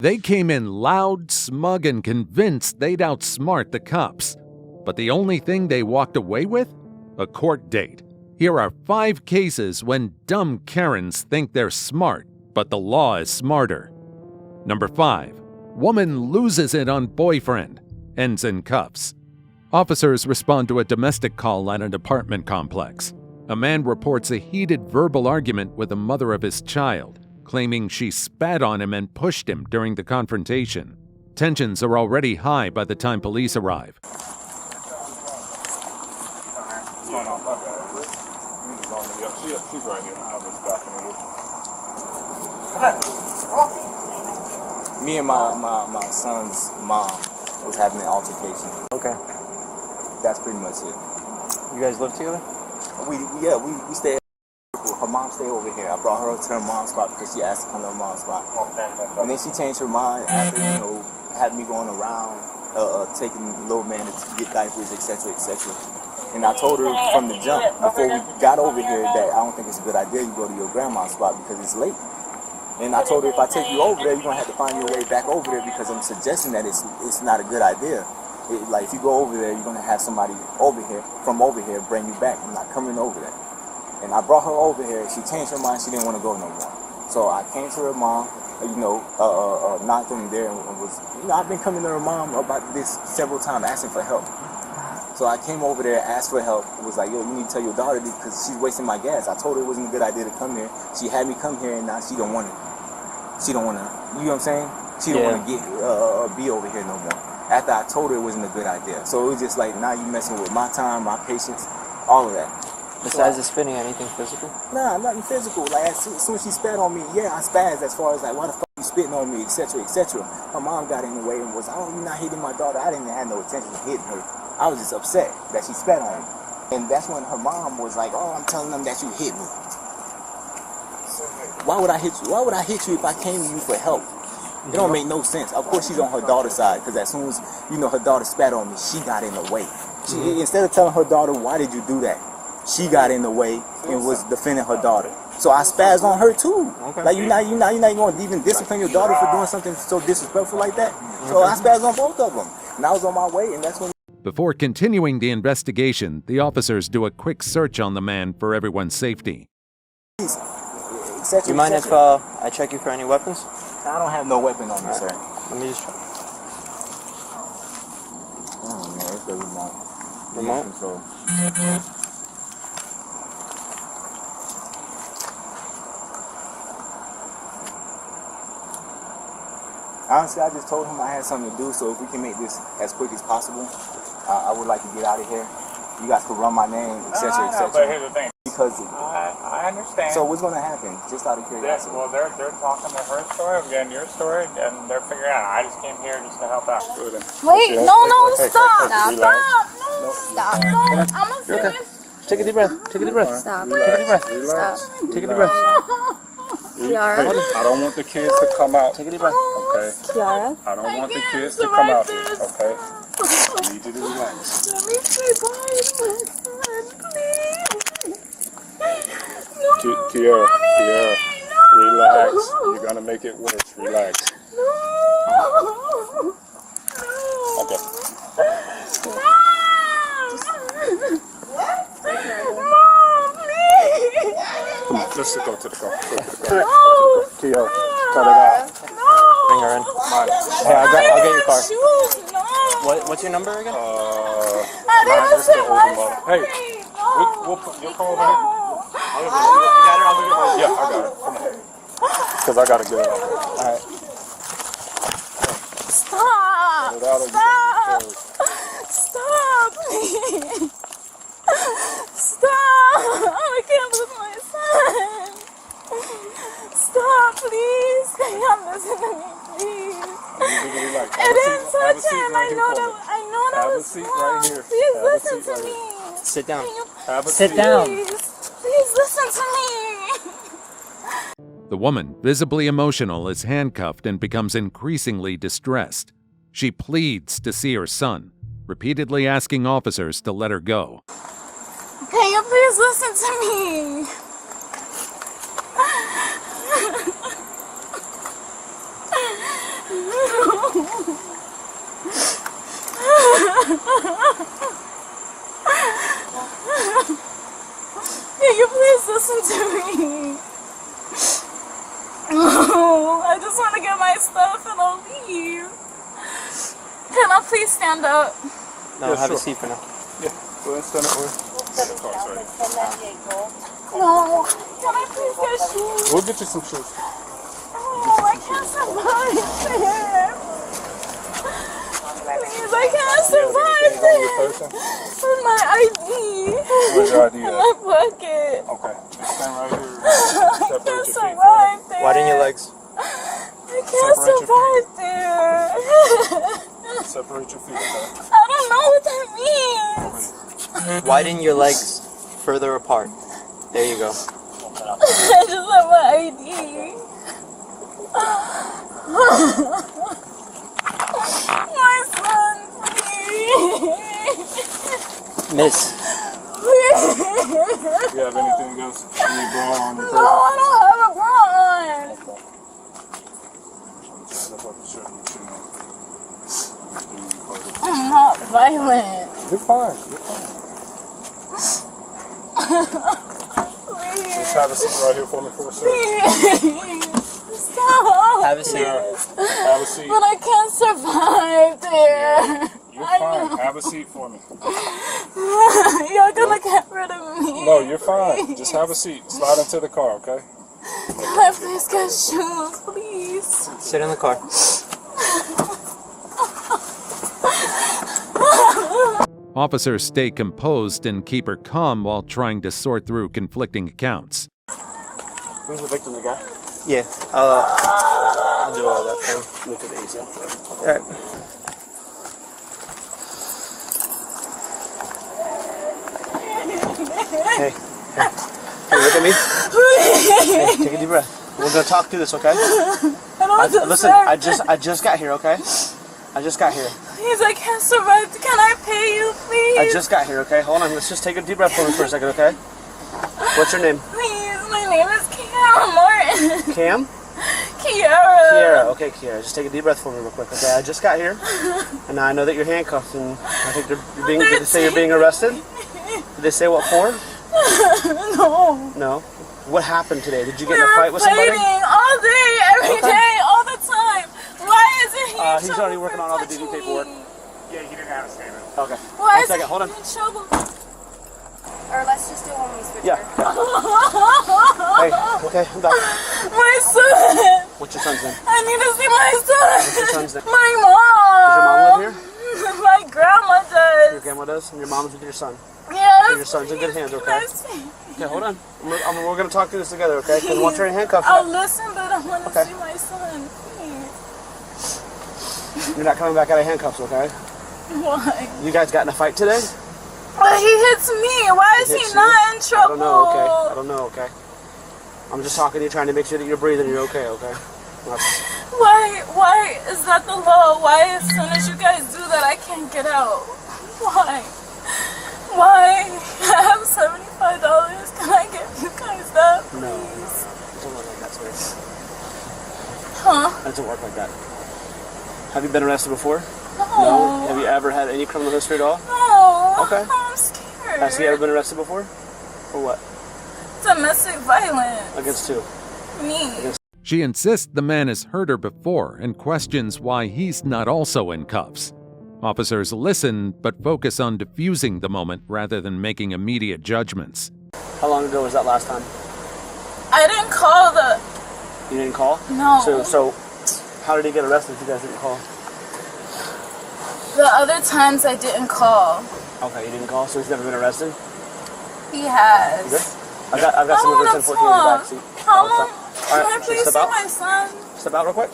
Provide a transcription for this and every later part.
They came in loud, smug, and convinced they'd outsmart the cops. But the only thing they walked away with? A court date. Here are 5 cases when dumb Karens think they're smart, but the law is smarter. Number 5. Woman loses it on boyfriend. Ends in cuffs. Officers respond to a domestic call at an apartment complex. A man reports a heated verbal argument with the mother of his child, claiming she spat on him and pushed him during the confrontation. Tensions are already high by the time police arrive. She's right here. I was backing Me and my son's mom was having an altercation. Okay. That's pretty much it. You guys live together? We stay. Her mom stayed over here. I brought her to her mom's spot because she asked to come to her mom's spot. And then she changed her mind after, had me going around, taking little man to get diapers, etc., etc. And I told her from the jump, before we got over here, that I don't think it's a good idea you go to your grandma's spot because it's late. And I told her if I take you over there, you're going to have to find your way back over there because I'm suggesting that it's not a good idea. Like, if you go over there, you're going to have somebody from over here, bring you back. I'm not coming over there. And I brought her over here. She changed her mind. She didn't want to go no more. So I came to her mom, knocked on there and was, I've been coming to her mom about this several times, asking for help. So I came over there, asked for help. It was like, yo, you need to tell your daughter because she's wasting my gas. I told her it wasn't a good idea to come here. She had me come here, and now she don't want to. She don't want to. You know what I'm saying? She don't want to be over here no more. After I told her it wasn't a good idea. So it was just like, now you messing with my time, my patience, all of that. Besides the spitting, anything physical? Nah, nothing physical. Like, as soon as she spat on me, I spazzed as far as like, why the fuck you spitting on me, etc., etc. Her mom got in the way and was, oh, you're not hitting my daughter. I didn't have no intention of hitting her. I was just upset that she spat on me. And that's when her mom was like, oh, I'm telling them that you hit me. Why would I hit you? Why would I hit you if I came to you for help? It don't make no sense. Of course she's on her daughter's side because as soon as, her daughter spat on me, she got in the way. Instead of telling her daughter, why did you do that? She got in the way and was defending her daughter. So I spazzed on her too. Okay. Like, you're not going to even discipline your daughter for doing something so disrespectful like that. So I spazzed on both of them. And I was on my way, and that's when... Before continuing the investigation, the officers do a quick search on the man for everyone's safety. Do you mind if I check you for any weapons? I don't have no weapon on me, sir. Let me just check. Oh, man, it's the remote. Remote? Control. Honestly, I just told him I had something to do, so if we can make this as quick as possible, I would like to get out of here. You guys could run my name, etc., etc. But here's the thing. Because I understand. So what's going to happen? Just out of curiosity. They're talking to her story, I'm getting your story, and they're figuring out. I just came here just to help out. Wait, no, stop. Stop. I'm a serious. Take a deep breath. Take a deep breath. Stop. Take a deep breath. Stop. Take a deep breath. Kiara. I don't want the kids to come out. Take a deep breath. Okay. Kiara. I don't want the kids to come out here. Okay. I need you to relax. Let me say bye to my son, please. No, Kiara, no. relax. You're gonna make it worse. Relax. No. Okay. Mom, please. Come on, let's go to the car. No. Kiara, cut it out. Bring her in. Hey, I'll get your car. Shoes, no. What's your number again? I didn't say my Hey, we'll put your car over here. You got it? I'll get it. Yeah, I got it. Come on. Because I gotta get it out. Alright. Stop. Get it out of Stop. you. Stop, please. Stop. I can't lose my son. Stop, please. Can you listen to me, please? I didn't touch him. I know that was wrong. Please listen to me. Sit down. Sit down. Please listen to me. The woman, visibly emotional, is handcuffed and becomes increasingly distressed. She pleads to see her son, repeatedly asking officers to let her go. Can you please listen to me? Can you please listen to me? Oh, I just want to get my stuff and I'll leave. Can I please stand up? No, have a seat for now. Yeah, go ahead and stand up for No. Can I please get shoes? We'll get you some shoes. Oh, I can't survive there. Please, I can't survive there. With my ID. Where's your ID In at? my pocket. Okay, just stand right here. I Separate can't your feet. survive there. Widen your legs. I can't Separate survive there. Separate your feet, okay? I don't know what that means. Widen your legs further apart. There you go. I just have my ID. My son, please. Miss. Please. Do you have anything else? Any bra on your No, I don't have a bra on. Step up and show you what you know. I'm not violent. You're fine. You're fine. Please. Just have a seat right here for me for a second. Please. Stop. Have a seat. Have a seat. But I can't survive there. You're fine. Have a seat for me. You're gonna get rid of me. No, you're fine. Just have a seat. Slide into the car, okay? Can I please get shoes, please? Sit in the car. Officers stay composed and keep her calm while trying to sort through conflicting accounts. Who's the victim, the guy? Yeah, I'll do all that for you. Look at the easy. Alright. Hey, look at me. Hey, take a deep breath. We're gonna talk through this, okay? Listen, I just got here, okay? I just got here. Please, I can't survive. Can I pay you, please? I just got here, okay? Hold on, let's just take a deep breath for me for a second, okay? What's your name? Please, my name is Kiara Martin. Cam? Kiara. Kiara, okay, Kiara. Just take a deep breath for me real quick, okay? I just got here, and now I know that you're handcuffed, and I think you're being, did they say you're being arrested? Did they say what for? No. No. What happened today? Did you get in a fight with somebody? Fighting all day, every day, all the time. Why isn't he in He's trouble already working for on all the touching DD paperwork. me? Yeah, he didn't have a statement. Okay. Why One is second, he hold on. in trouble? Or let's just do one we switch. Yeah. Hey, okay, I'm back. My son. What's your son's name? I need to see my son. What's your son's name? My mom. Does your mom live here? My grandma does. Your grandma does? And your mom's with your son? Yes. So your son's in good hands, okay? Let's see. Okay, hold on. We're going to talk through this together, okay? Because once you're in handcuffs, I'll listen, but I want to Okay. see my son. Please. you're not coming back out of handcuffs, okay? Why? You guys got in a fight today? But he hits me. Why is He he hits not you? in trouble? I don't know, okay? I don't know, okay? I'm just talking to you, trying to make sure that you're breathing, you're okay, okay? That's- Why is that the law? Why as soon as you guys do that, I can't get out? Why? Why? I have $75. Can I give you guys that, please? No. It doesn't work like that, sweetie. Huh? It doesn't work like that. Have you been arrested before? No. Have you ever had any criminal history at all? No. Okay. I'm scared. Has he ever been arrested before? For what? Domestic violence. Against who? Me. She insists the man has hurt her before and questions why he's not also in cuffs. Officers listen but focus on diffusing the moment rather than making immediate judgments. How long ago was that last time? I didn't call the... You didn't call? No. So how did he get arrested if you guys didn't call? The other times I didn't call. Okay, you didn't call, so he's never been arrested? He has. You good? I've got some I of wanna this 14 in the back seat. How long? All Can right, I please step see out. my son? Step out real quick.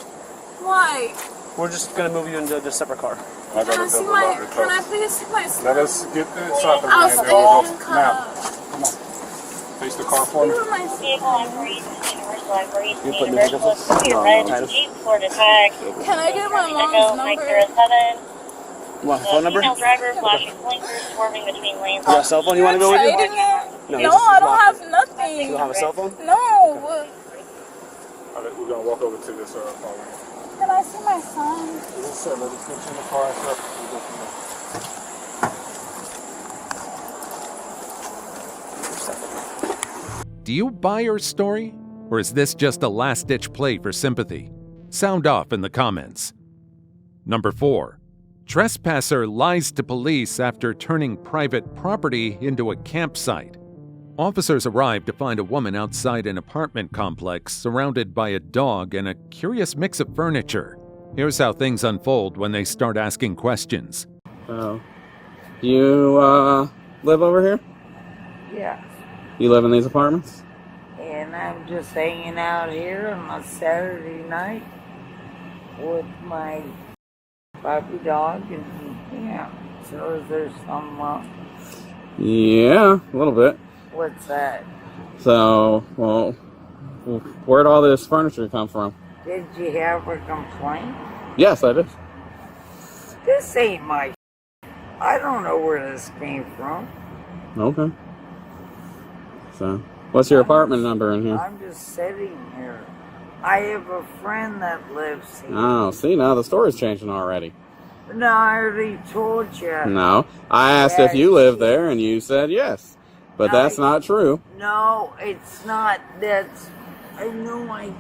Why? We're just gonna move you into a separate car. I Can I got a see double my? loaded Can I cup. please see my son? Let us get this out the I'll way. stay Then we'll in go. Now, cuffs. come on. Face the car for me. Where my son? Vehicle libraries, universal libraries, You put universal, the your red Titus. Jeep, Florida tag. Can I get my mom's Echo, Mike number? 07. Want a phone number? Female driver flashing blinkers, swerving between lanes. You got a cell phone you want to go with you? Trading it? No, No, this is I don't locked. have nothing. You don't have a cell phone? No. All right, we're going to walk over to this car. Can I see my son? Yes, sir. Let us get you in the car and stuff. We'll go from there. Do you buy her story? Or is this just a last-ditch play for sympathy? Sound off in the comments. Number 4. Trespasser lies to police after turning private property into a campsite. Officers arrived to find a woman outside an apartment complex surrounded by a dog and a curious mix of furniture. Here's how things unfold when they start asking questions. Oh. You, live over here? Yeah. You live in these apartments? And I'm just hanging out here on a Saturday night with my puppy dog, and yeah. So is there some, Yeah, a little bit. what's that? So, well, where'd all this furniture come from? Did you have a complaint? Yes, I did. This ain't my I don't know where this came from. Okay. So, what's your apartment number in here? I'm just sitting here. I have a friend that lives here. Oh, see, now the story's changing already. No, I already told you. No, I asked if you live there, and you said yes. But that's not true. No, it's not. That's. I know I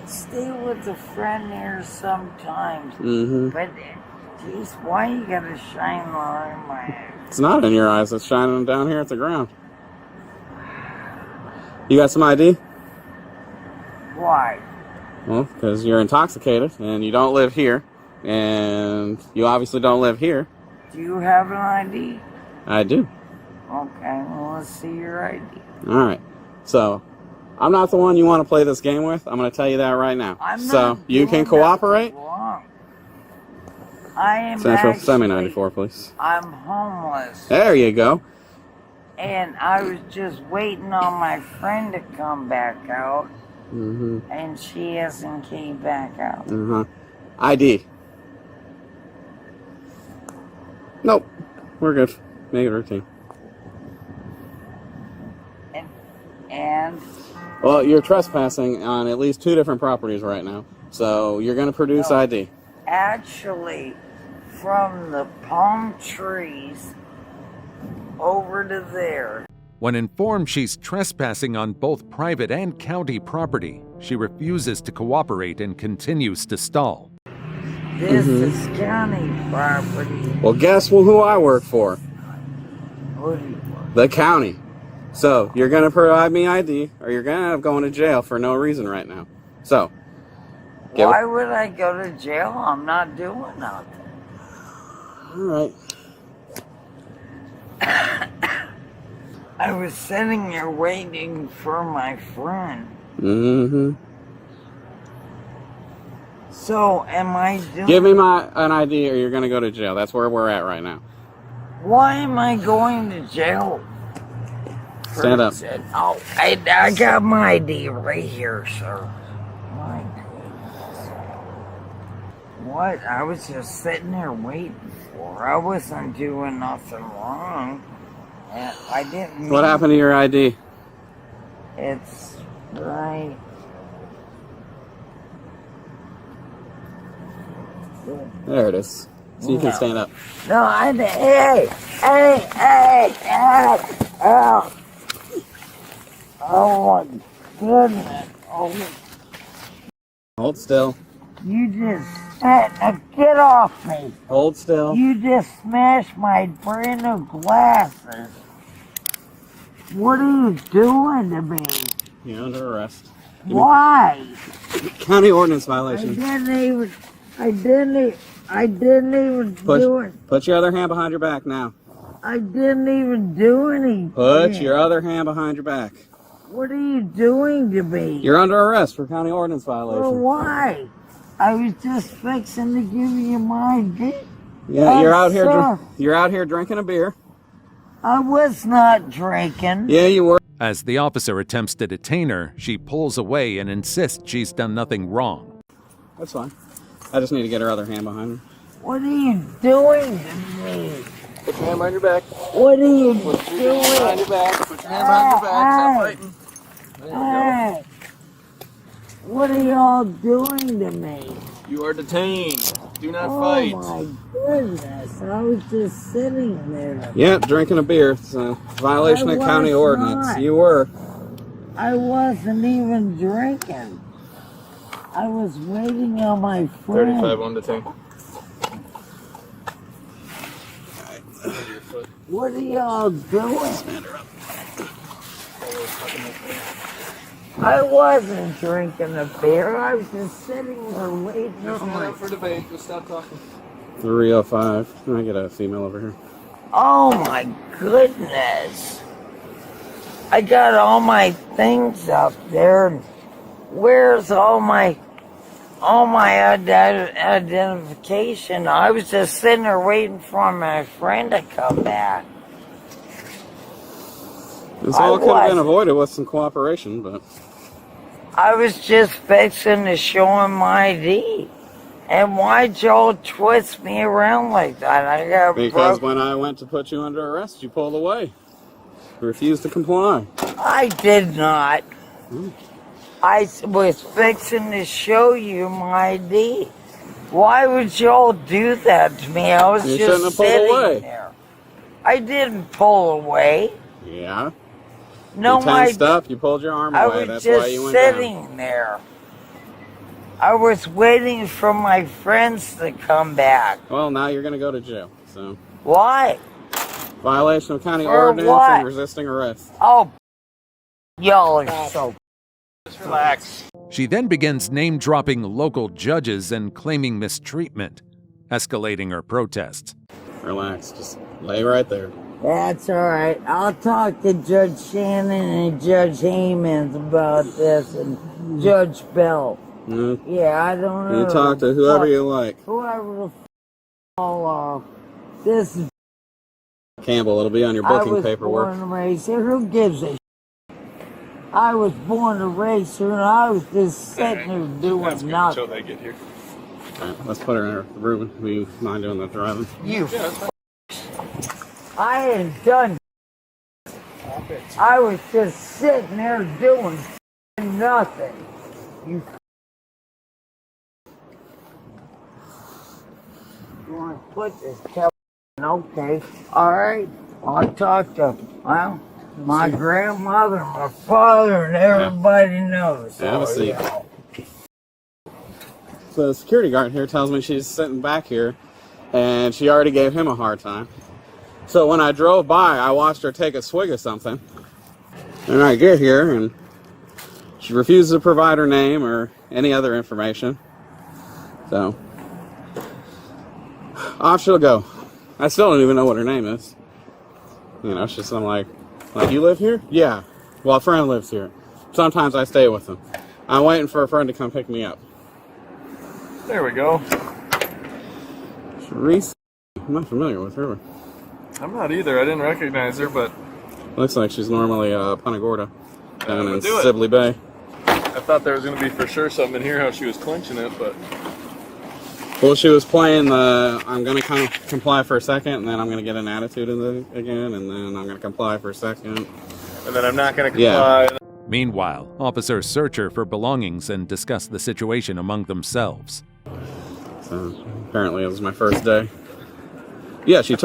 stay with a friend here sometimes. Mm-hmm. But, geez, why you gotta shine the light in my head? It's not in your eyes. It's shining down here at the ground. You got some ID? Why? Well, because you're intoxicated, and you don't live here. And you obviously don't live here. Do you have an ID? I do. Okay, well, let's see your ID. All right. So, I'm not the one you want to play this game with. I'm going to tell you that right now. So, you can cooperate? I am Central actually, Semi 94, please. I'm homeless. There you go. And I was just waiting on my friend to come back out. Mm-hmm. And she hasn't came back out. Uh-huh. ID. Nope. We're good. Make it routine. And? Well, you're trespassing on at least 2 different properties right now. So, you're going to produce ID. Actually, from the palm trees over to there. When informed she's trespassing on both private and county property, she refuses to cooperate and continues to stall. This is county property. Well, guess who I work for? Who do you work? The county. So, you're going to provide me ID, or you're going to end up going to jail for no reason right now. So, why would I go to jail? I'm not doing nothing. All right. I was sitting here waiting for my friend. Mm-hmm. So, am I doing... Give me an ID or you're going to go to jail. That's where we're at right now. Why am I going to jail? Stand up. Oh, I got my ID right here, sir. My goodness. What? I was just sitting there waiting for. I wasn't doing nothing wrong. And I didn't... What happened to your ID? It's right... There it is. So you can stand up. No, hey! Oh! Oh my goodness! Oh, Hold still. you just get off me! Hold still. You just smashed my brand new glasses. What are you doing to me? You're under arrest. Why? County ordinance violation. I didn't even do it. Put your other hand behind your back now. I didn't even do anything. Put your other hand behind your back. What are you doing to me? You're under arrest for county ordinance violation. Well, why? I was just fixing to give you my ID. Yeah, you're out here drinking a beer. I was not drinking. Yeah, you were. As the officer attempts to detain her, she pulls away and insists she's done nothing wrong. That's fine. I just need to get her other hand behind her. What are you doing to me? Put your hand behind your back. What are you doing? Put your hand behind your back. Put your hand behind your back. Stop fighting. There we Hey, what are y'all doing to me? go. You are detained. Do not Oh fight. my goodness, I was just sitting there. Yeah, drinking a beer. It's a violation I of county was ordinance. not. You were. I wasn't even drinking. I was waiting on my friend. 35 on the tank. What are y'all doing? I wasn't drinking a beer. I was just sitting there waiting on my... for debate. Just stop talking. 305. Can I get a female over here? Oh my goodness. I got all my things up there. Where's all my identification? I was just sitting there waiting for my friend to come back. This all could have been avoided with some cooperation, but... I was just fixing to show him my ID. And why'd y'all twist me around like that? I got Because when I went to put you under arrest, you pulled away. You refused to comply. I did not. I was fixing to show you my ID. Why would y'all do that to me? I was just sitting there. I didn't pull away. Yeah. No, you tensed up, you pulled your arm away. That's why you went down. I was just sitting there. I was waiting for my friends to come back. Well, now you're going to go to jail. So. Why? Violation of county For ordinance what? and resisting arrest. Oh, y'all are so... Just relax. She then begins name-dropping local judges and claiming mistreatment, escalating her protests. Relax. Just lay right there. That's all right. I'll talk to Judge Shannon and Judge Hammonds about this and Judge Bell. Yeah, I don't know. You talk to whoever you like. Whoever the all this is Campbell, it'll be on your booking paperwork. I was born and raised here. Who gives a I was born and raised here, and I was just sitting there doing nothing. Until they get here. All right, let's put her in her room. Do you mind doing the driving? I ain't done. I was just sitting there doing nothing. You want to put this okay. All right. I'll talk to, well, my grandmother, my father, and everybody knows. Have a seat. So the security guard here tells me she's sitting back here, and she already gave him a hard time. So when I drove by, I watched her take a swig of something. And I get here, and she refuses to provide her name or any other information. So, off she'll go. I still don't even know what her name is. You know, it's just, I'm like, you live here? Yeah. Well, a friend lives here. Sometimes I stay with them. I'm waiting for a friend to come pick me up. There we go. Reese, I'm not familiar with her. I'm not either. I didn't recognize her, but... Looks like she's normally Punta Gorda down in Sibley Bay. I thought there was going to be for sure something in here, how she was clenching it, but... Well, she was playing the, I'm going to kind of comply for a second, and then I'm going to get an attitude again, and then I'm going to comply for a second. And then I'm not going to comply. Yeah. Meanwhile, officers search her for belongings and discuss the situation among themselves. So, apparently it was my first day. Yeah, she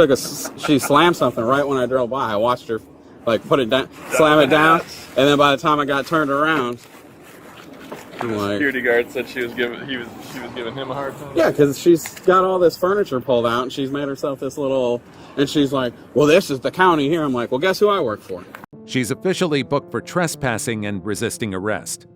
slammed something right when I drove by. I watched her, put it down, slam it down, and then by the time I got turned around, I'm like... Security guard said she was giving him a hard time? Yeah, because she's got all this furniture pulled out, and she's made herself this little... And she's like, well, this is the county here. I'm like, well, guess who I work for? She's officially booked for trespassing and resisting arrest.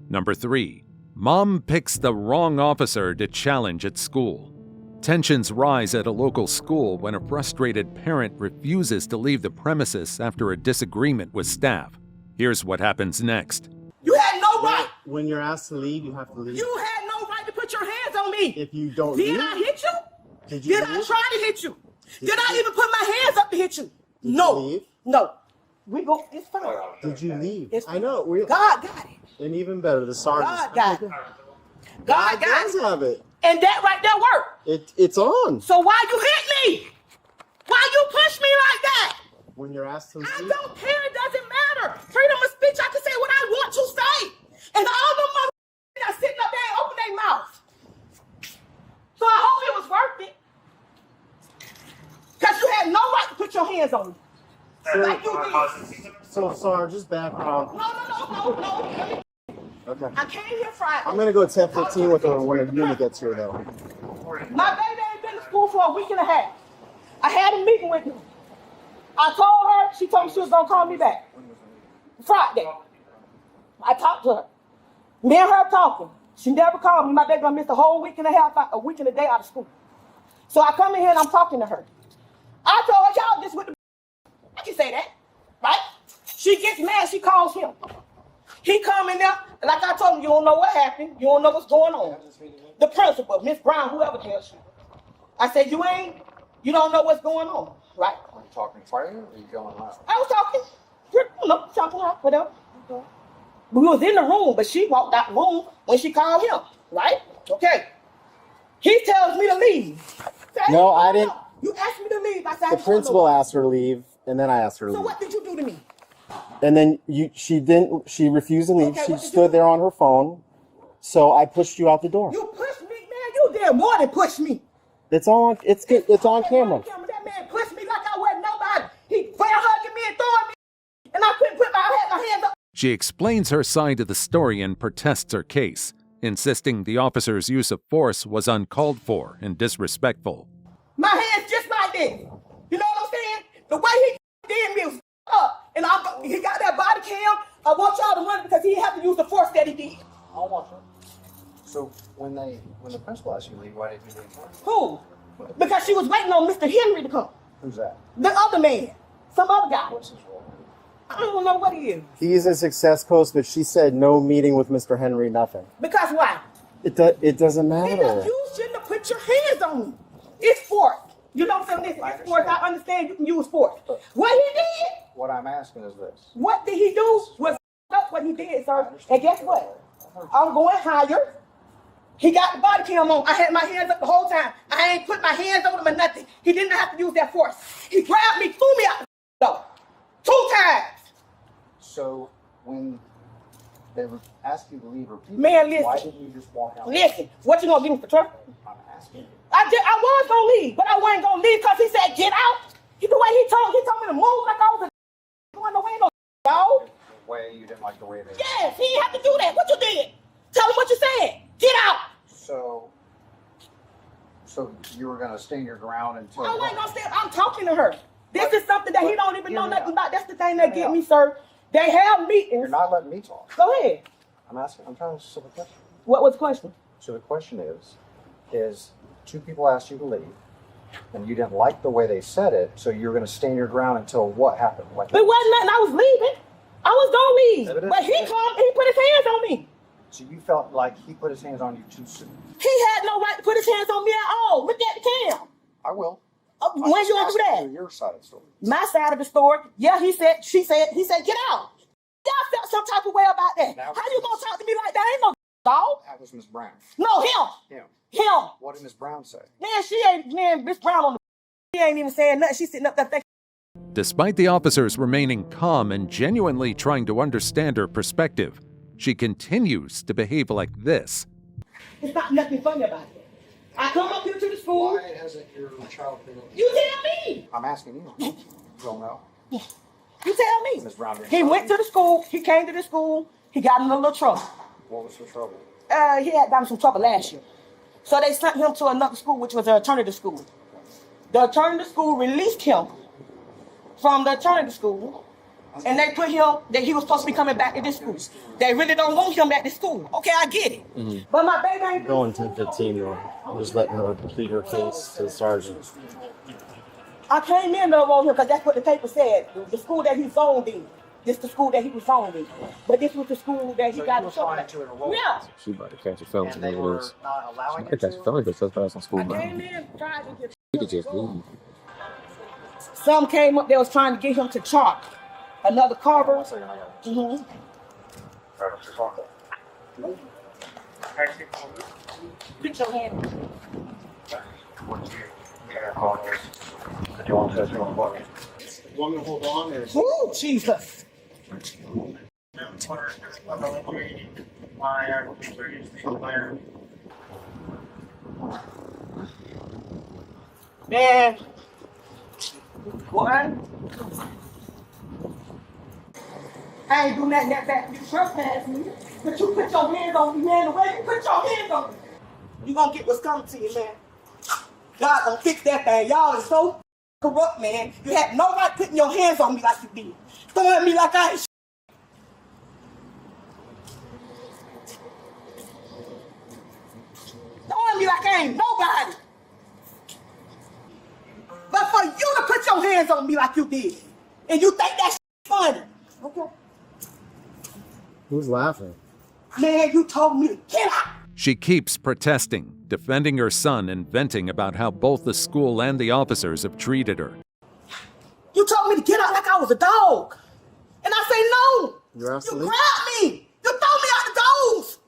Number 3. Mom picks the wrong officer to challenge at school. Tensions rise at a local school when a frustrated parent refuses to leave the premises after a disagreement with staff. Here's what happens next. You had no right. When you're asked to leave, you have to leave. You had no right to put your hands on me. If you don't Did leave, I hit you? Did I try to hit you? Did I even put my hands up to hit you? No. You leave? No. It's fine. Did you leave? I know. God got it. And even better, the sergeant. God got it. God got it. Have it. And that right there worked. It's on. So why you hit me? Why you push me like that? When you're asked to leave. I don't care. It doesn't matter. Freedom of speech. I can say what I want to say. And all the motherfuckers are sitting up there and open their mouths. So I hope it was worth it. Because you had no right to put your hands on me. So, Sarge, just background. No. No. Okay. I came here Friday. I'm gonna go at 10:15 with her when the unit gets here, though. My baby ain't been to school for a week and a half. I had a meeting with her. I told her, she told me she was gonna call me back. Friday. I talked to her. Me and her talking. She never called me. My baby gonna miss a whole week and a half, a week and a day out of school. So I come in here and I'm talking to her. I told her, y'all just with the I can say that, right? She gets mad, she calls him. He come in there, like I told him, you don't know what happened, you don't know what's going on. The principal, Miss Brown, whoever the hell she. I said, you don't know what's going on, right? Are you talking fire or are you going loud? I was talking loud, whatever. We was in the room, but she walked out the room when she called him, right? Okay. He tells me to leave. No, I didn't. You asked me to leave. I said, The principal asked her to leave, and then I asked her to So leave. what did you do to me? And then she refused to leave. Okay, She what did stood you do? there on her phone. So I pushed you out the door. You pushed me, man. You did more than push me. It's on camera. That man pushed me like I wasn't nobody. He fell hugging me and throwing me, and I couldn't put my hands up. She explains her side of the story and protests her case, insisting the officer's use of force was uncalled for and disrespectful. My hands just like this. You know what I'm saying? The way he did me was up. And he got that body cam. I want y'all to run because he had to use the force that he did. I'll watch it. So when the principal asked you to leave, why didn't you leave? Who? Because she was waiting on Mr. Henry to come. Who's that? The other man. Some other guy. What's his role? I don't know what he is. He's a success coach, but she said no meeting with Mr. Henry, nothing. Because why? It doesn't matter. You shouldn't have put your hands on me. It's force. You know what I'm saying? It's force. I understand you can use force. What he did? What I'm asking is this. What did he do? Was up what he did, sir. And guess what? I'm going higher. He got the body cam on. I had my hands up the whole time. I ain't put my hands on him or nothing. He didn't have to use that force. He grabbed me, threw me out the door. 2 times. So when they were asking you to leave repeatedly, Man, listen. why didn't you just walk out? Listen, what you gonna give me for trouble? I'm asking you. I was gonna leave, but I wasn't gonna leave because he said, get out. The way he told me to move like I was going no way, no dog. The way you didn't like the way they. Yes, he didn't have to do that. What you did? Tell him what you said. Get out. So you were gonna stand your ground until. I wasn't gonna stand. I'm talking to her. This is something that he don't even know nothing about. That's the thing that get me, sir. They have meetings. You're not letting me talk. Go ahead. I'm trying to answer the question. What was the question? So the question is 2 people asked you to leave, and you didn't like the way they said it, so you're going to stand your ground until what happened? Like, It wasn't nothing. I was leaving. I was gonna leave, but he put his hands on me. So you felt like he put his hands on you too soon? He had no right to put his hands on me at all. Look at the cam. I will. When you gonna do that? Your side of the story. My side of the story. Yeah, he said, get out. Y'all felt some type of way about that. Now, How you gonna talk to me like that? Ain't no dog. That was Miss Brown. No, him. Him. What did Miss Brown say? Man, Miss Brown on the she ain't even saying nothing. She's sitting up there thinking. Despite the officers remaining calm and genuinely trying to understand her perspective, she continues to behave like this. It's not nothing funny about it. I come up here to the school. Why hasn't your child been up? You tell me. I'm asking you. You don't know. You tell me. Miss Brown. He went to the school. He came to the school. He got in a little trouble. What was the trouble? He had gotten some trouble last year. So they sent him to another school, which was an alternative school. The alternative school released him from the alternative school, and they put him, that he was supposed to be coming back to this school. They really don't want him at this school. Okay, I get it. But my baby ain't Going 10:15 though. I'm just letting her complete her case to the sergeant. I came in there on him because that's what the paper said. The school that he zoned in. This the school that he was zoned in. But this was the school that he got in trouble at. Yeah. She about to catch a felony. And they were not allowing She might catch a felony because that's on school I ground. came in trying to get. She could just leave. Some came up, they was trying to get him to chalk another carver. Mm-hmm. Put your hand. Do you want to touch one? Want me to hold on or? Ooh, Jesus. Man. What? I ain't doing nothing that bad. You trespass me. But you put your hands on me, man. The way you put your hands on me, you gonna get what's coming to you, man. God gonna fix that thing. Y'all is so corrupt, man. You had no right putting your hands on me like you did. Throwing at me like I ain't throwing me like I ain't nobody. But for you to put your hands on me like you did, and you think that's funny, okay? Who's laughing? Man, you told me to get out. She keeps protesting, defending her son and venting about how both the school and the officers have treated her. You told me to get out like I was a dog. And I say no. You grabbed me. You threw me out the doors.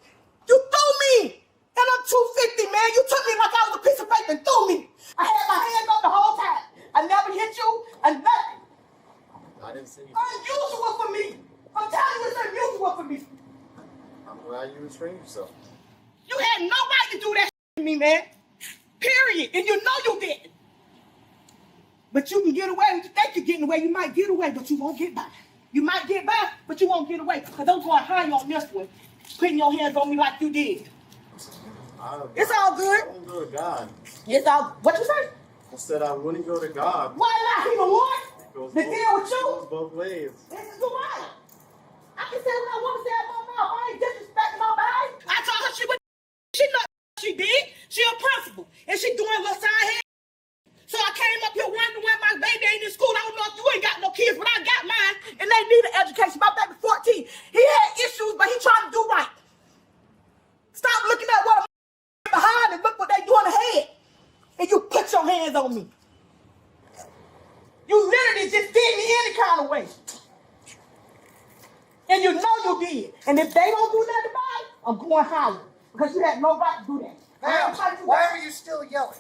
You threw me. And I'm 250, man. You took me like I was a piece of paper and threw me. I had my hands up the whole time. I never hit you and nothing. I didn't see you. Unusual for me. I'm telling you, it's unusual for me. I'm glad you restrained yourself. You had no right to do that to me, man. Period. And you know you didn't. But you can get away. You think you're getting away. You might get away, but you won't get by. You might get by, but you won't get away. Because I'm going high on this one. Putting your hands on me like you did. It's all good. I won't go to God. It's all, what you say? I said I wouldn't go to God. Why not? He the one to deal with you. It goes both ways. This is the right. I can say what I want to say out my mouth. I ain't disrespecting nobody. I told her she would. She know she did. She a principal. And she doing what side head. So I came up here wondering why my baby ain't in school. I don't know if you ain't got no kids, but I got mine. And they need an education. My baby 14. He had issues, but he trying to do right. Stop looking at what I'm behind and look what they doing ahead. And you put your hands on me. You literally just did me any kind of way. And you know you did. And if they don't do nothing about it, I'm going higher. Because you had no right to do that. Ma'am, why are you still yelling?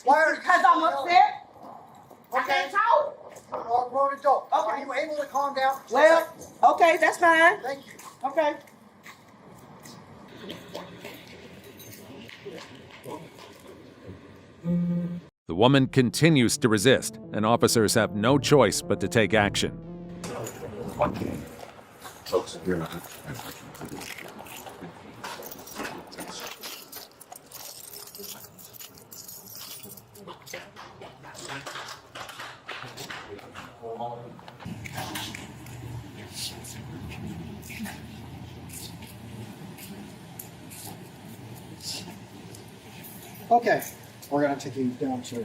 Why are you Because I'm upset. I can't talk. I'm a grown adult. Okay. Are you able to calm down? Well, okay, that's fine. Thank you. Okay. The woman continues to resist, and officers have no choice but to take action. Folks, you're not. Okay. We're going to take you down to...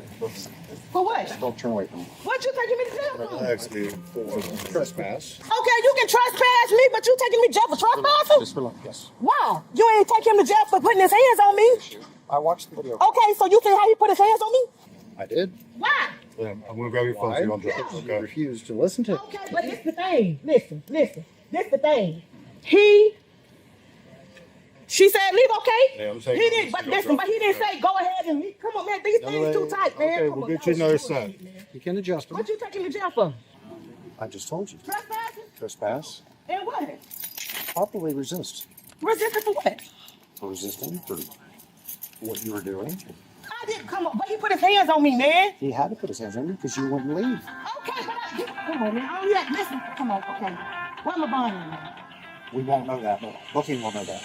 For what? Don't turn away from me. What you taking me to jail for? Actually, for trespass. Okay, you can trespass me, but you taking me to jail for trespassing? Just relax. Yes. Why? You ain't take him to jail for putting his hands on me. I watched the video. Okay, so you see how he put his hands on me? I did. Why? I'm going to grab your phone so you don't drop it. You refused to listen to. Okay, but this the thing. Listen. This the thing. She said leave, okay? Yeah, I'm saying he didn't, but listen, but he didn't say go ahead and leave. Come on, man. These things too tight, man. Okay, Come we'll on, get you another set. You can adjust them. What you taking me to jail for? I just told you. Trespassing? Trespass. And what? Properly resist. Resisting for what? For resisting for what you were doing. I didn't come up, but he put his hands on me, man. He had to put his hands on you because you wouldn't leave. Okay, but come on, man. Oh, yeah, listen. Come on, okay. Where my bond at? We won't know that, but booking will know that.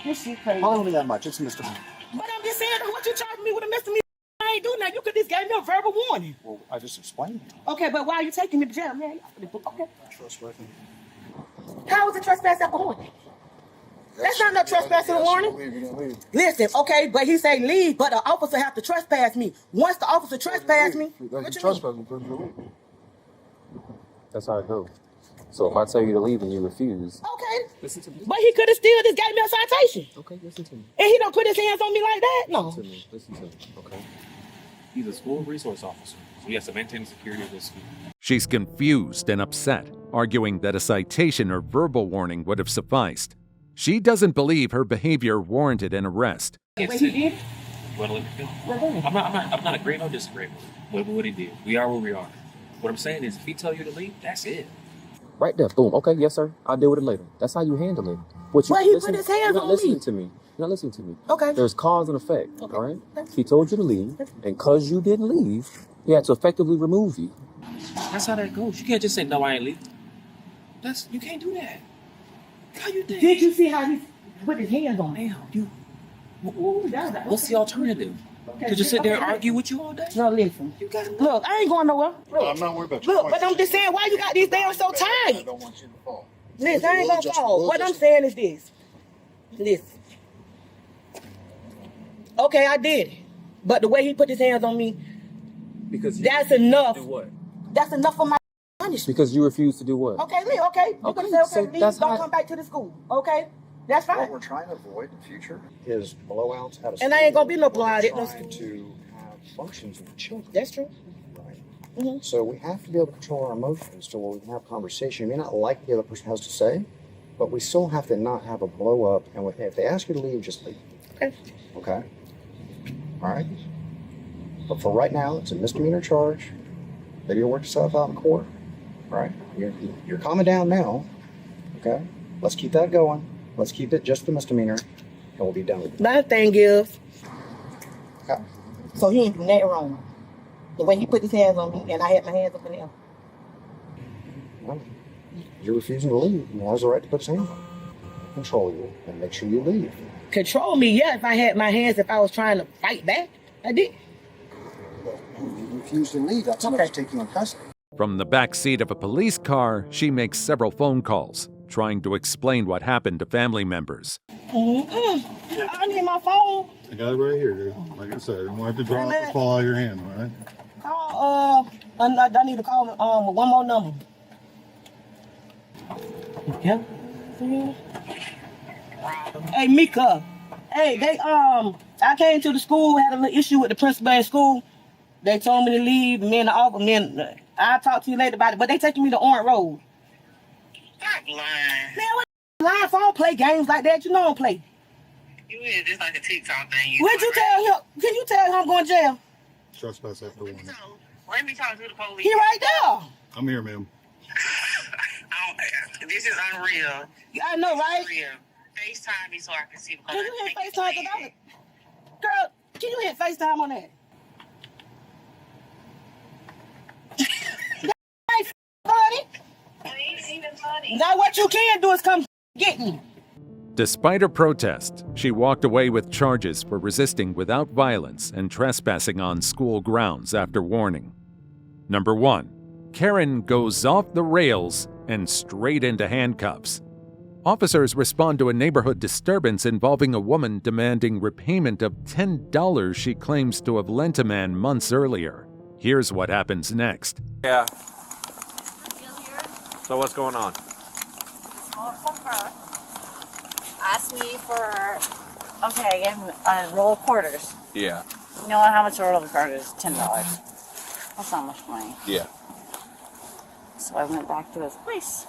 This shit crazy. I'll only that much. It's a misdemeanor. But I'm just saying, what you charging me with a misdemeanor? I ain't doing that. You could just gave me a verbal warning. Well, I just explained it. Okay, but why are you taking me to jail, man? Okay. Trustworthy. How is it trespass after warning? That's not no trespassing warning. Listen, okay, but he say leave, but the officer have to trespass me. Once the officer trespass me, what you mean? That's how it goes. So if I tell you to leave and you refuse, okay. Listen to me. But he could have still just gave me a citation. Okay, listen to me. And he don't put his hands on me like that? No. Listen to me, okay? He's a school resource officer, so he has to maintain the security of this school. She's confused and upset, arguing that a citation or verbal warning would have sufficed. She doesn't believe her behavior warranted an arrest. What he did? You want to let me finish? I'm not agreeing or disagreeing with what he did. We are where we are. What I'm saying is, if he tell you to leave, that's it. Right there, boom. Okay, yes, sir. I'll deal with it later. That's how you handle it. But he put his hands you're not on listening me. to me. You're not listening to me. Okay. There's cause and effect, Okay. all right? He told you to leave, and because you didn't leave, he had to effectively remove you. That's how that goes. You can't just say, no, I ain't leaving. You can't do that. How you think? Did you see how he put his hands on me? What's the alternative? To just sit there and argue with you all day? No, listen. Look, I ain't going nowhere. Look, I'm not worried about you. look, but I'm just saying, why you got these damn so tight? I don't want you to fall. Listen, I ain't gonna fall. What I'm saying is this. Listen. Okay, I did it. But the way he put his hands on me, Because that's enough. do what? That's enough for my punishment. Because you refuse to do what? Okay, leave, okay. You're gonna say, okay, so leave, that's don't how- come back to the school. Okay? That's What fine. we're trying to avoid in the future is blowouts out of school. And I ain't gonna be no We're blowout at no trying to have functions with children. That's true. Right. So we have to be able to control our emotions to where we can have conversation. You may not like what the other person has to say, but we still have to not have a blow up. And if they ask you to leave, just leave. Okay. Okay. All right. But for right now, it's a misdemeanor charge. Video work itself out in court. Right. You're calming down now. Okay. Let's keep that going. Let's keep it just the misdemeanor, and we'll be done with it. My thing is, Okay. so he ain't do nothing wrong. The way he put his hands on me, and I had my hands up in the air. Well, you're refusing to leave. He has the right to put his hands on you, control you, and make sure you leave. Control me, yeah, if I had my hands, if I was trying to fight back. I did. You refuse to leave. That's enough to take you in custody. From the back seat of a police car, she makes several phone calls, trying to explain what happened to family members. I need my phone. I got it right here, dude. Like I said, I don't want it to drop or fall out of your hand, all right? I need to call one more number. Yeah. Hey, Mika. Hey, I came to the school, had a little issue with the principal at school. They told me to leave. I'll talk to you later about it, but they taking me to Orange Road. Stop lying. Man, what lying for? I don't play games like that. You know I don't play. You is just like a TikTok thing. Would you tell him? Can you tell him I'm going to jail? Trespass after warning. Let me talk to the police. He right there. I'm here, ma'am. This is unreal. I know, right? Unreal. FaceTime me so I can see. Can you hit FaceTime? Girl, can you hit FaceTime on that? Funny. It ain't even funny. Now what you can do is come get me. Despite her protest, she walked away with charges for resisting without violence and trespassing on school grounds after warning. Number 1. Karen goes off the rails and straight into handcuffs. Officers respond to a neighborhood disturbance involving a woman demanding repayment of $10 she claims to have lent a man months earlier. Here's what happens next. Yeah. So what's going on? Asked me for, okay, I gave him a roll of quarters. Yeah. You know how much a roll of quarters is? $10. That's not much money. Yeah. So I went back to his place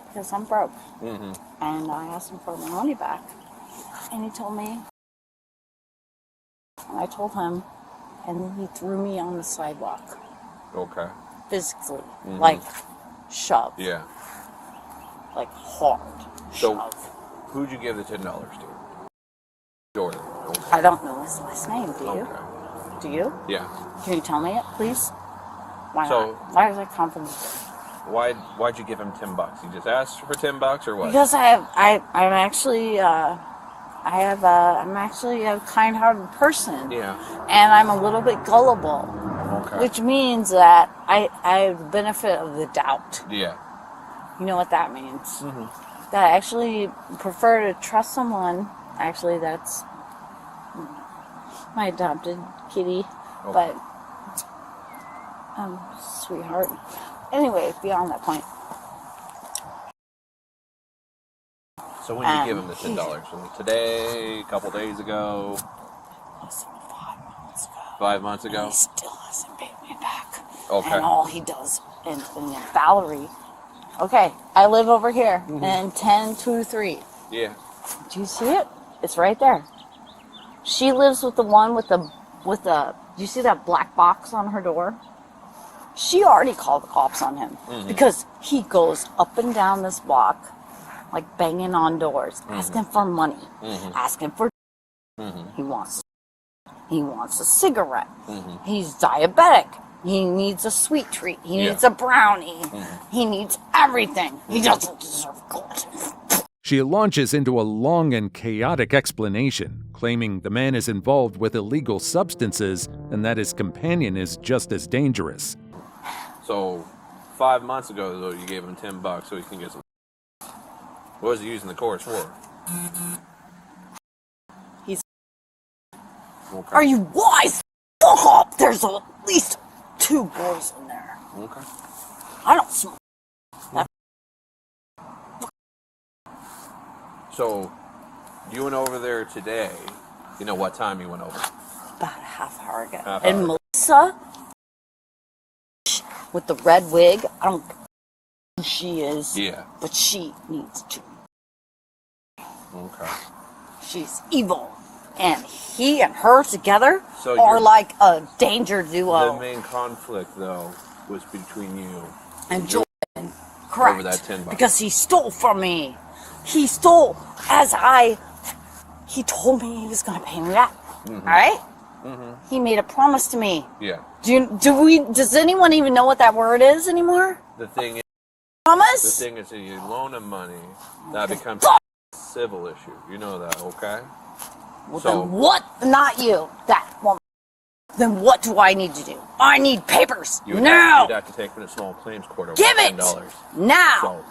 because I'm broke. Mm-hmm. And I asked him for my money back. And he told me. And I told him. And then he threw me on the sidewalk. Okay. Physically. Mhm. Like, shove. Yeah. Like, hard. So, shove. who'd you give the $10 to? Jordan. Okay. I don't know his last name. Do you? Okay. Do you? Yeah. Can you tell me it, please? Why So- not? Why is that confidential? Why'd you give him $10? You just asked for $10 or what? Because I'm actually a kind-hearted person. Yeah. And I'm a little bit gullible. Okay. Which means that I have the benefit of the doubt. Yeah. You know what that means? Mm-hmm. That I actually prefer to trust someone. Actually, that's my adopted kitty. Okay. But, sweetheart. Anyway, beyond that point. So when did you give him the $10? Today, a couple days ago? 5 months ago. And he still hasn't paid me back. Okay. And all he does, and Valerie, okay, I live over here, in 1023. Yeah. Do you see it? It's right there. She lives with the one with the, do you see that black box on her door? She already called the cops on him because he goes up and down this block, like banging on doors, asking for money, asking for. He wants a cigarette. He's diabetic. He needs a sweet treat. He needs a brownie. He needs everything. He doesn't deserve God. She launches into a long and chaotic explanation, claiming the man is involved with illegal substances and that his companion is just as dangerous. So, 5 months ago, though, you gave him $10 so he can get some. What was he using the course for? He's. Okay. Are you wise? Fuck up! There's at least 2 boys in there. Okay. I don't smoke. So, you went over there today. You know what time you went over? About a half hour ago. Half And hour. Melissa, with the red wig, I don't know who she is. Yeah. But she needs to. Okay. She's evil. And he and her together So are you're- like a danger duo. The main conflict, though, was between you And Jordan. Correct. over that $10. Because he stole from me. He stole he told me he was going to pay me back. Mhm. Alright? Mm-hmm. He made a promise to me. Yeah. Does anyone even know what that word is anymore? The thing is, Promise? the thing is, if you loan him money, that becomes a civil issue. You know that, okay? Well, So, then what? Not you. That woman. Then what do I need to do? I need papers. you'd Now! have to take him to small claims court over Give it! $10. Now! So,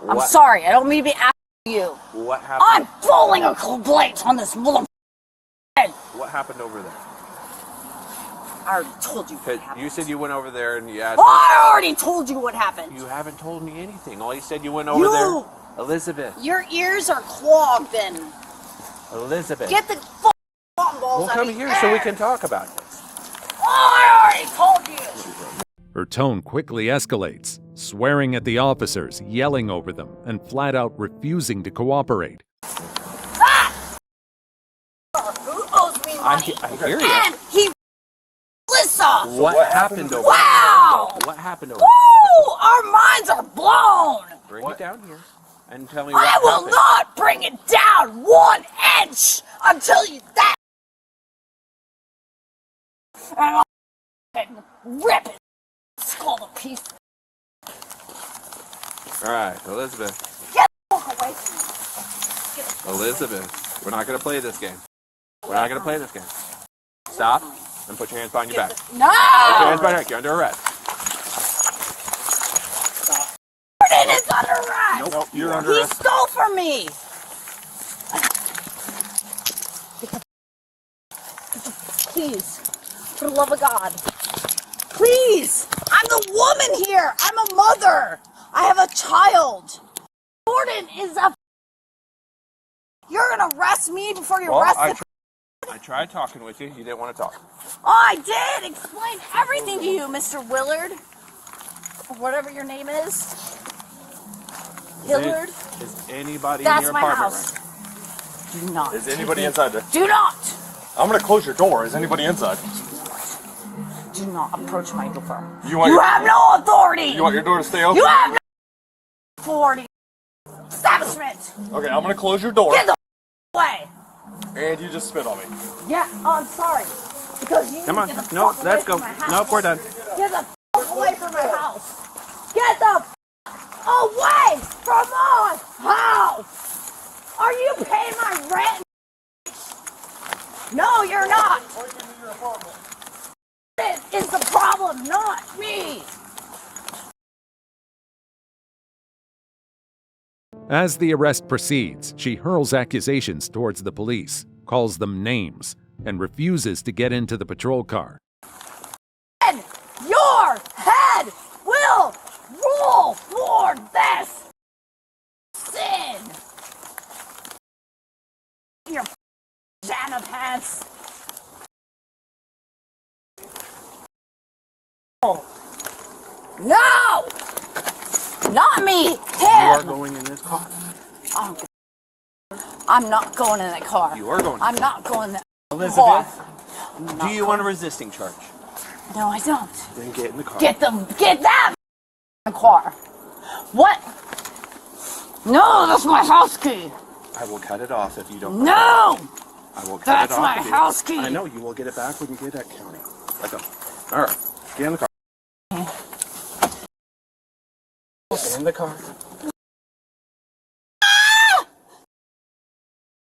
I'm what- sorry. I don't mean to be asking you. What happened? I'm falling a complaint on this mother. What happened over there? I already told you what 'Cause happened. you said you went over there and you asked. I already told you what happened. You haven't told me anything. All you said you went over there. Elizabeth. Your ears are clogged then. Elizabeth. Get the cotton balls We'll out come of here your so we head. can talk about this. I already told you. Her tone quickly escalates, swearing at the officers, yelling over them, and flat out refusing to cooperate. Who owes me money? I hear you. And he, Melissa. What happened over Wow. there? What happened over Woo! Our minds are blown. there? Bring it down here and tell me I what will happened. not bring it down 1 inch until you that. And I'll rip it, skull to pieces. All right, Elizabeth. Get the fuck away from me. Get the Elizabeth, we're not going to play this game. We're not going to play this game. Stop and put your hands behind your back. No! Put your hands behind your back. You're under arrest. Jordan is under arrest. Nope, you're under He arrest. stole from me. Please, for the love of God. Please, I'm the woman here. I'm a mother. I have a child. Jordan is a. You're gonna arrest me before you arrest the. I tried talking with you. You didn't want to talk. Oh, I did explain everything to you, Mr. Willard, or whatever your name is. Hillard. Is anybody That's in your my apartment house. right Do not. Is anybody inside there? Do not. I'm gonna close your door. Is anybody inside? Do not approach my door. You want You your- have no authority. You want your door to stay open? You have no authority. Establishment. Okay, I'm gonna close your door. Get the away. And you just spit on me. Yeah, I'm sorry. Because you Come on. get the No, fuck let's away go. from my house. Nope, we're done. Get the fuck away from my house. Get the away from my house. Are you paying my rent? No, you're not. It is the problem, not me. As the arrest proceeds, she hurls accusations towards the police, calls them names, and refuses to get into the patrol car. And your head will roll for this sin. Your Santa pants. No! Not me! Him! You are going in this car. I don't give I'm not going in that car. You are going. I'm not going in that Elizabeth, car. do you want a resisting charge? No, I don't. Then get in the car. Get that car. What? No, that's my house key. I will cut it off if you don't. No! I will cut That's it off. my if you- house key. I know you will get it back when you get that county. Let go. All right. Get in the car. Get in the car.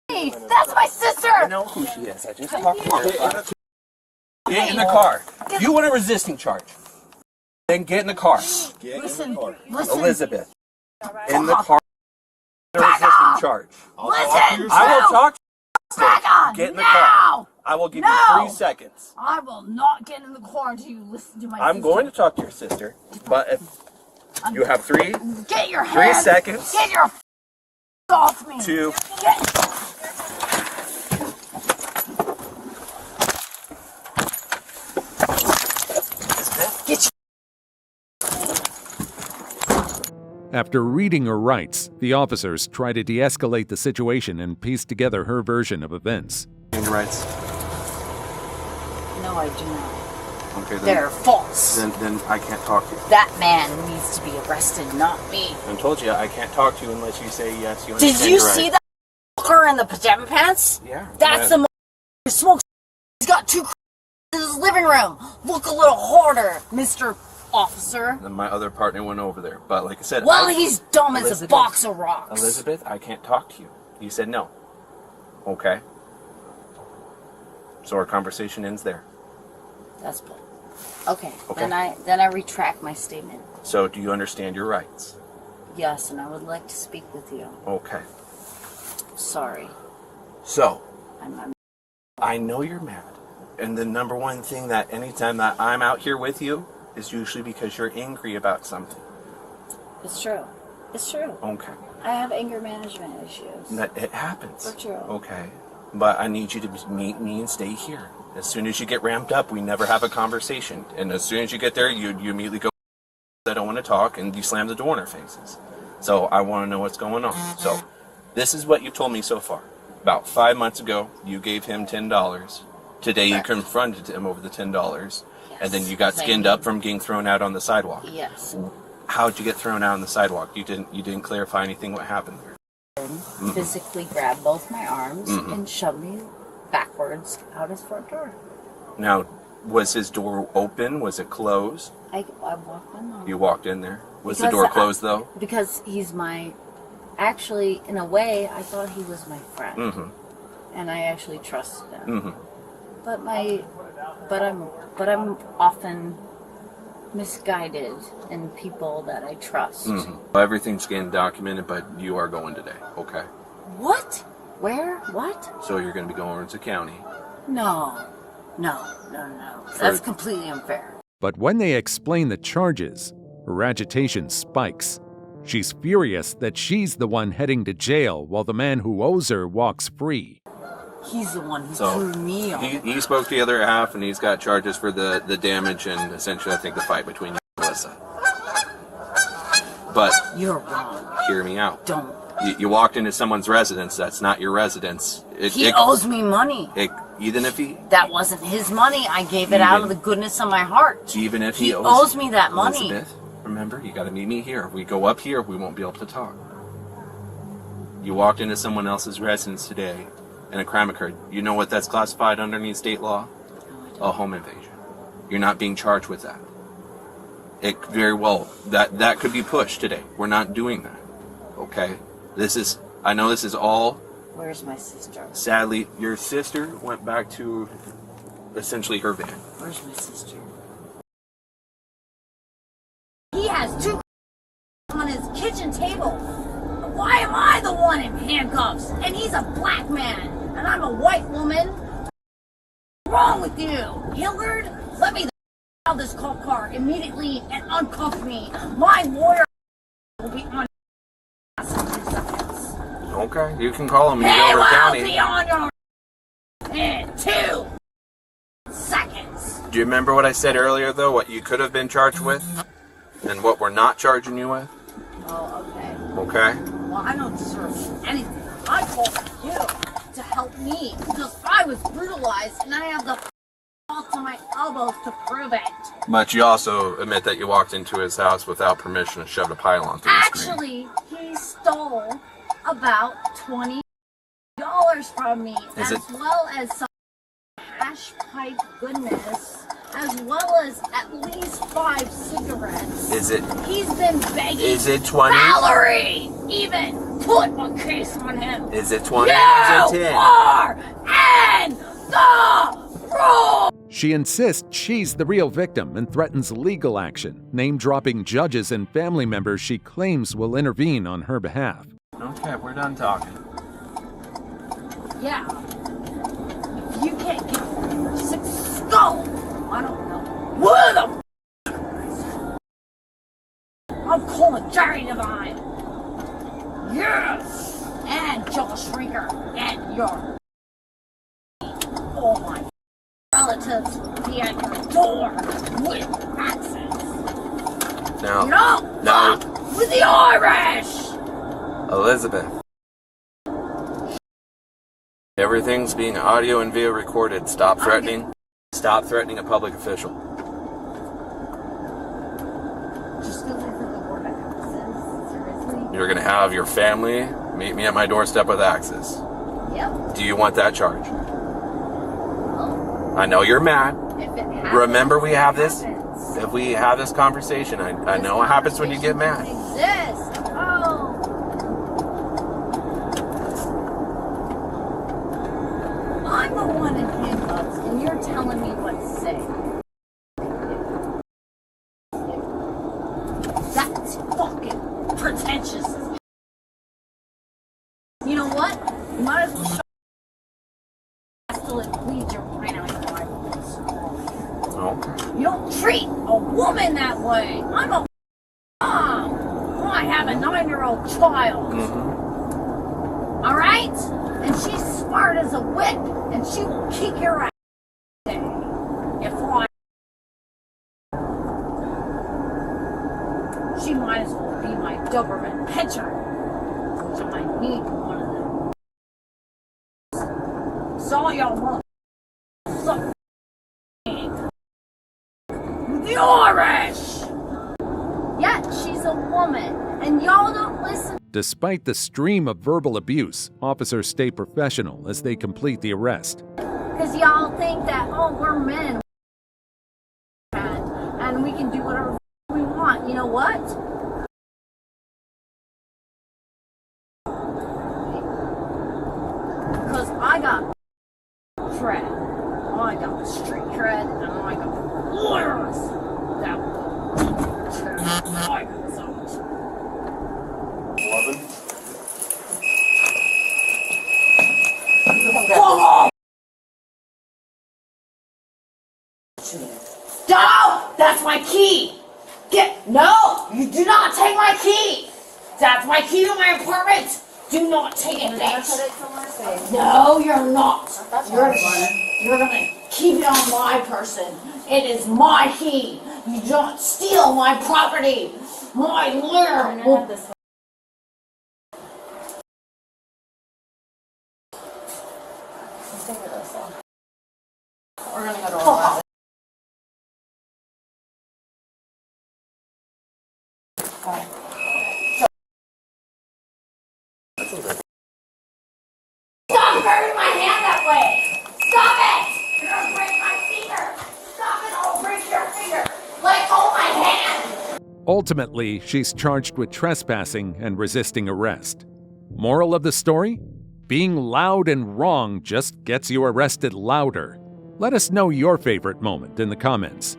Hey, that's my sister! I know who she is. I just talked to her. Get in the car. You want a resisting charge? Then get in the car. Listen. Elizabeth. In the car. A resisting charge. Listen. I will talk to you. Back on. Get in the now. car. I will give you 3 seconds. I will not get in the car until you listen to my I'm sister. going to talk to your sister, but if you have 3 Get your 3 hands. seconds. Get your off me. 2. Get After reading her rights, the officers try to de-escalate the situation and piece together her version of events. Your rights. No, I do not. Okay, then. They're false. Then I can't talk to you. That man needs to be arrested, not me. I told you I can't talk to you unless you say yes. You Did understand you your see rights. that fucker in the pajama pants? Yeah. That's the who smokes. He's got 2 in his living room. Look a little harder, Mr. Officer. Then my other partner went over there, but like I said, Well, he's dumb as a box of rocks. Elizabeth, I can't talk to you. You said no. Okay. So our conversation ends there. That's bull. Okay. Then I retract my statement. So do you understand your rights? Yes, and I would like to speak with you. Okay. Sorry. So I'm I know you're mad, and the number one thing that anytime that I'm out here with you is usually because you're angry about something. It's true. It's true. Okay. I have anger management issues. That it happens. For true. Okay. But I need you to meet me and stay here. As soon as you get ramped up, we never have a conversation. And as soon as you get there, you immediately go, I don't want to talk, and you slam the door in our faces. So I want to know what's going on. So this is what you told me so far. About 5 months ago, you gave him $10. Today you confronted him over the $10. And then you got skinned up from getting thrown out on the sidewalk. Yes. How'd you get thrown out on the sidewalk? You didn't clarify anything what happened there. Physically grabbed both my arms and shoved me backwards out his front door. Now, was his door open? Was it closed? I walked my mom. You walked in there. Was the Because door closed though? Because he's my, actually, in a way, I thought he was my friend. And I actually trusted him. But I'm often misguided in people that I trust. Everything's getting documented, but you are going today, okay? What? Where? What? So you're going to be going to county. No. That's completely unfair. But when they explain the charges, her agitation spikes. She's furious that she's the one heading to jail while the man who owes her walks free. He's the one who threw me on. He spoke to the other half, and he's got charges for the damage and essentially, I think, the fight between you and Melissa. But you're wrong. Hear me out. Don't. You walked into someone's residence. That's not your residence. He owes me money. Even if he... That wasn't his money. I gave it out of the goodness of my heart. Even if he owes me that money. Elizabeth, remember, you got to meet me here. If we go up here, we won't be able to talk. You walked into someone else's residence today, and a crime occurred. You know what that's classified underneath state law? A home invasion. You're not being charged with that. It very well, that could be pushed today. We're not doing that. Okay? I know this is all... Where's my sister? Sadly, your sister went back to essentially her van. Where's my sister? He has 2 on his kitchen table. Why am I the one in handcuffs? And he's a black man, and I'm a white woman. What's wrong with you? Hillard, let me out of this cop car immediately and uncuff me. My lawyer will be on. Okay, you can call him in He Delaware will County. be on your in 2 seconds. Do you remember what I said earlier, though? What you could have been charged with? And what we're not charging you with? Oh, okay. Okay? Well, I don't deserve anything. I called you to help me because I was brutalized and I have the to my elbows to prove it. But you also admit that you walked into his house without permission and shoved a pylon through the screen. Actually, he stole about $20 from me, as well as some hash pipe goodness, as well as at least 5 cigarettes. Is it? He's been begging. Is it 20? Valerie even put a case on him. Is it 20 You or is it 10? are in the wrong. She insists she's the real victim and threatens legal action, name-dropping judges and family members she claims will intervene on her behalf. Okay, we're done talking. Yeah. If you can't get your 6 skull, I don't know. What the I'm calling Jerry Devine. Yes! And Josh Shrinker and your all my relatives will be at your door with access. Now, You don't now, fuck with the Irish! Elizabeth. Everything's being audio and video recorded. Stop threatening. Stop threatening a public official. Just because I said the word access, seriously? You're gonna have your family meet me at my doorstep with access. Yep. Do you want that charge? I know you're mad. If it happens, Remember we have it this? happens. If we have this conversation, I know what happens when you get mad. Exist. Oh. I'm the one in handcuffs, and you're telling me what to say. That's fucking pretentious. You know what? You might as well shut till it bleeds your brain out of your eyeballs. Oh. You don't treat a woman that way. I'm a mom. I have a 9-year-old child. All right? And she's smart as a whip, and she will kick your ass if I. She might as well be my Doberman pitcher, which I might need one of them. Saw y'all mother. Suck the Irish! Yet she's a woman, and y'all don't listen. Despite the stream of verbal abuse, officers stay professional as they complete the arrest. Because y'all think that, oh, we're men. And we can do whatever we want. You know what? Because I got cred. I got street cred, and I got lawyers that will I got so much. 11. No! That's my key! No! You do not take my key! That's my key to my apartment! Do not take it, bitch! No, you're not! You're gonna keep it on my person. It is my key! You don't steal my property! My lawyer will... We're gonna go to our Stop hurting my hand that way! Stop it! You're gonna break my finger! Stop it! I'll break your finger! Let go of my hand! Ultimately, she's charged with trespassing and resisting arrest. Moral of the story? Being loud and wrong just gets you arrested louder. Let us know your favorite moment in the comments.